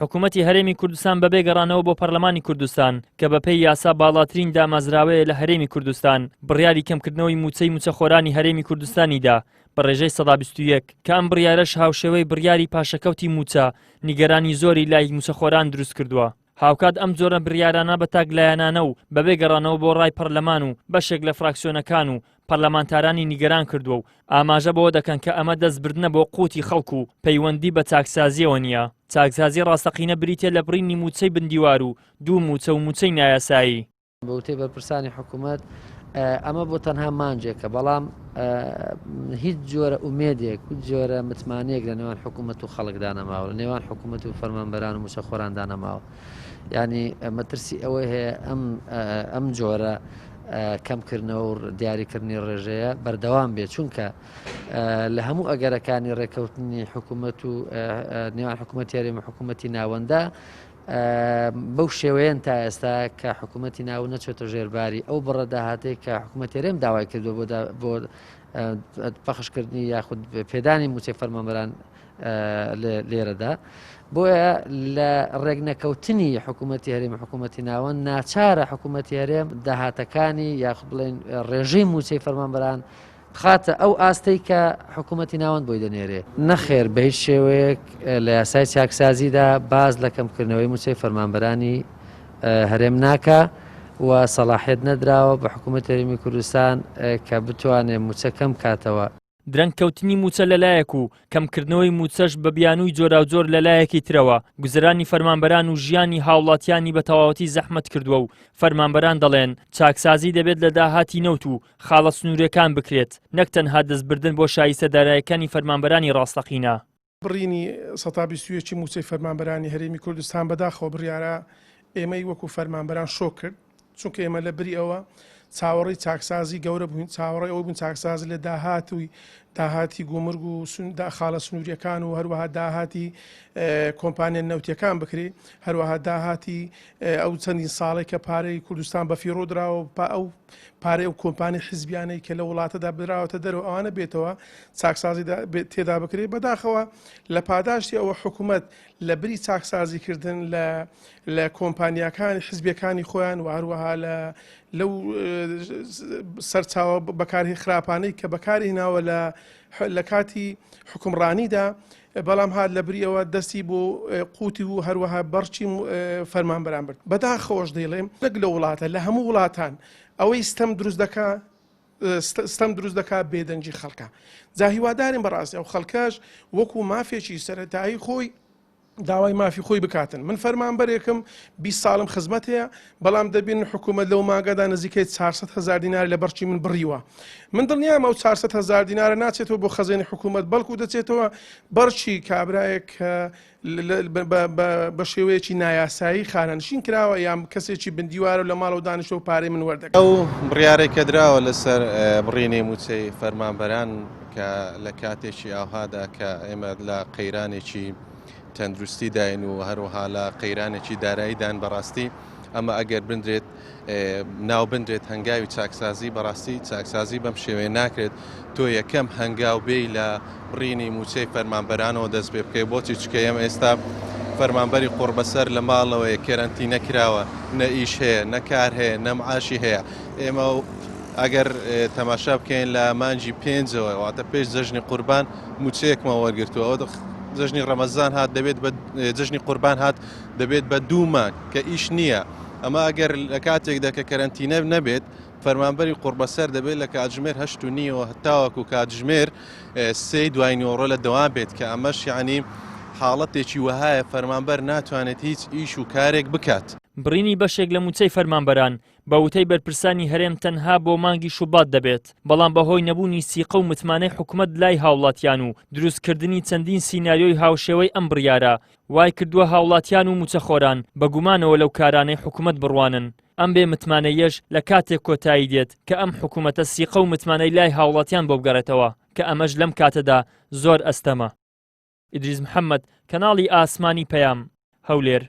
حکوومەتی هەرێمی کوردستان بەبێ گەڕانەوە بۆ پەرلەمانی کوردستان کە بەپێی یاسا باڵاترین دامەزراوەیە لە هەرێمی کوردستان بڕیاری کەمکردنەوەی موچەی موچەخۆرانی هەرێمی کوردستانیدا بە ڕێژەی 121 کە ئەم بڕیارەش هاوشێوەی بڕیاری پاشەکەوتی موچە نیگەرانی زۆری لای موچەخۆران دروست کردووە. هاوکات ئەم جۆرە بڕیارانە بە تاگلایەنانە و بەبێ گەڕانەوە بۆ ڕای پەرلەمان و بەشێک لە فراکسیۆنەکان و پەرلەمانتارانی نیگەران کردووە و ئاماژە بەوە دەکەن کە ئەمە دەستبردنە بۆ قوتی خەڵکو و پەیوەندی بە چاکسازیەوە نییە. چاکسازی ڕاستەقینە بریتە لە بڕینی موچەی بندیوار و دوو موچە و موچەی نایاسایی. بەوتەی بەرپرسانی حکوومەت ئەمە بۆ تەنها مانجێکە، بەڵام هیچ جۆرە ئومێدێک و جۆرە متمانەیەک لە نێوان حکوومەت و خەڵکدا نەماوە، لە نێوان حکوومەت و فەرمانبەران و موچەخۆراندا نەماوە. یعنی مەترسی ئەوەی هەیە ئەم جۆرە کەمکردنەوە و دیاریکردنی ڕێژەیە بەردەوام بێت، چونکە لە هەموو ئەگەرەکانی ڕێکەوتنی حکوومەت و نێوان حکوومەتی هەرێمی حکوومەتی ناوەندە بەو شێوەیەن تا ئێستا کە حکوومەتی ناو نەچێتە ژێرباری ئەو بڕەداهاتەی کە حکوومەتی هەرێم داوای کردووە بۆ پەخشکردنی یاخود پێدانی موچەی فەرمانبەران لێرەدا. بۆیە لە ڕێگنەکەوتنی حکوومەتی هەرێمی حکوومەتی ناوەند ناچارە حکوومەتی هەرێم داهاتەکانی یاخود بڵێن ڕێژەی موچەی فەرمانبەران بخاتە ئەو ئاستەی کە حکوومەتی ناوەند بۆی دەنێرێ. نەخێر بە هیچ شێوەیەک لە یاسای چاکسازیدا باز لە کەمکردنەوەی موچەی فەرمانبەرانی هەرێم ناکە و سەلاحیەت نەدراوە بە حکوومەتی هەرێمی کوردستان کە بتوانێت موچە کەم کاتەوە. درەنگکەوتنی موچە لەلایەک و کەمکردنەوەی موچەش بە بیانووی جۆراوجۆر لەلایەکی ترەوە گوزرانی فەرمانبەران و ژیانی هاوڵاتیانی بە تەواوەتی زەحمەت کردووە و فەرمانبەران دەڵێن چاکسازی دەبێت لە داهاتی نەوت و خاڵە سنوورەکان بکرێت، نەک تەنها دەستبردن بۆ شایستە دارایەکانی فەرمانبەرانی ڕاستەقینە. بڕینی 121 موچەی فەرمانبەرانی هەرێمی کوردستان بەداخەوە بڕیارە ئێمەی وەکو فەرمانبەران شۆک کرد، چونکە ئێمە لە بری ئەوە چاوەڕی چاکسازی گەورە بووین، چاوەڕی ئەوە بوون چاکسازی لە داهاتی گومرگ و خاڵە سنووریەکان و هەروەها داهاتی کۆمپانیە نەوتیەکان بکرێ، هەروەها داهاتی ئەو چەندین ساڵێک کە پارەی کوردستان بە فیڕۆ درراوە ئەو پارەی ئەو کۆمپانی حیزبیانەی کە لە وڵاتەدا براوەتە دەرەوە ئەوانە بێتەوە چاکسازی تێدا بکرێت. بەداخەوە لە پاداشتی ئەوە حکوومەت لە بری چاکسازیکردن لە کۆمپانیەکانی حیزبیەکانی خۆیان و هەروەها لەو سەرچاوە بەکاری خراپانەی کە بەکاری هێناوە لە کاتی حکومڕانیدا، بەڵام هات لە بریەوە دەستی بۆ قوتی و هەروەها بەرچی فەرمانبەران برد. بەداخەوەش دەیڵێم نەک لە وڵاتە لە هەموو وڵاتان ئەوەی ستەم دروست دەکات بێدەنجی خەڵکە. جا هیوادارین بەڕاستی ئەو خەڵکەش وەکو مافێکی سەرەتایی خۆی داوای مافی خۆی بکاتن. من فەرمانبەرێکم 20 ساڵم خزمەت هەیە، بەڵام دەبین حکوومەت لەو ماگەدا نزیکەی 400,000 دینار لە بەرچی من بڕیوە. من دڵنیام ئەو 400,000 دینارە ناچێتەوە بۆ خەزێنی حکوومەت، بەڵکو دەچێتەوە بەرچی کابرایەک بە شێوەیەکی نایاسایی خانەنشین کراوە یان کەسێکی بندیوارە لە ماڵ و دانیشتەوە پارەی من وەردەگرێت. ئەو بڕیارێک کە دراوە لەسەر بڕینی موچەی فەرمانبەران کە لە کاتێکی ئاوهادا کە ئێمە لە قەیرانێکی تەندروستی داین و هەروەها لە قەیرانێکی داراییدان بەڕاستی ئەمە ئەگەر بندرێت ناو بندرێت هەنگاوی چاکسازی بەڕاستی چاکسازی بەم شێوەیە ناکرێت تۆ یەکەم هەنگاو بێی لە بڕینی موچەی فەرمانبەرانەوە دەست پێ بکەی. بۆچی چکە ئێمە ئێستا فەرمانبەری قوربەسەر لە ماڵەوەی کێرەنتی نەکراوە، نە ئیش هەیە، نە کار هەیە، نە معاشی هەیە. ئێمە ئەگەر تەماشا بکەین لە مانجی 5ەوە واتە پێش جەژنی قوربان موچەیەکمە وەرگرتووە، جژنی ڕەمەزان هات دەبێت جژنی قوربان هات دەبێت بە 2 مانگ کە ئیش نییە. ئەمە ئەگەر لە کاتێکدا کە کەرەنتینە نەبێت فەرمانبەری قوربەسەر دەبێت لە کاتژمێر 8:30 هەتاوەکو کاتژمێر 3 دوای نیوەڕۆ لە دەوام بێت کە ئەمەش یعنی حاڵەتێکی وەهایە فەرمانبەر ناتوانێت هیچ ئیش و کارێک بکات. بڕینی بەشێک لە موچەی فەرمانبەران بە وتەی بەرپرسانی هەرێم تەنها بۆ مانگی شوبات دەبێت، بەڵام بەهۆی نەبوونی سیقە و متمانەی حکوومەت لای هاوڵاتیان و دروستکردنی چەندین سیناریۆی هاوشێوەی ئەم بڕیارە وای کردووە هاوڵاتیان و موچەخۆران بە گومانەوە لەو کارانەی حکوومەت بڕوانن. ئەم بێ متمانەیەش لە کاتێک کۆتایی دێت کە ئەم حکوومەتە سیقە و متمانەی لای هاوڵاتیان بۆ بگەڕێتەوە کە ئەمەش لەم کاتەدا زۆر ئەستەمە. ئیدریس محەممەد، کەناڵی ئاسمانی پەیام، هەولێر.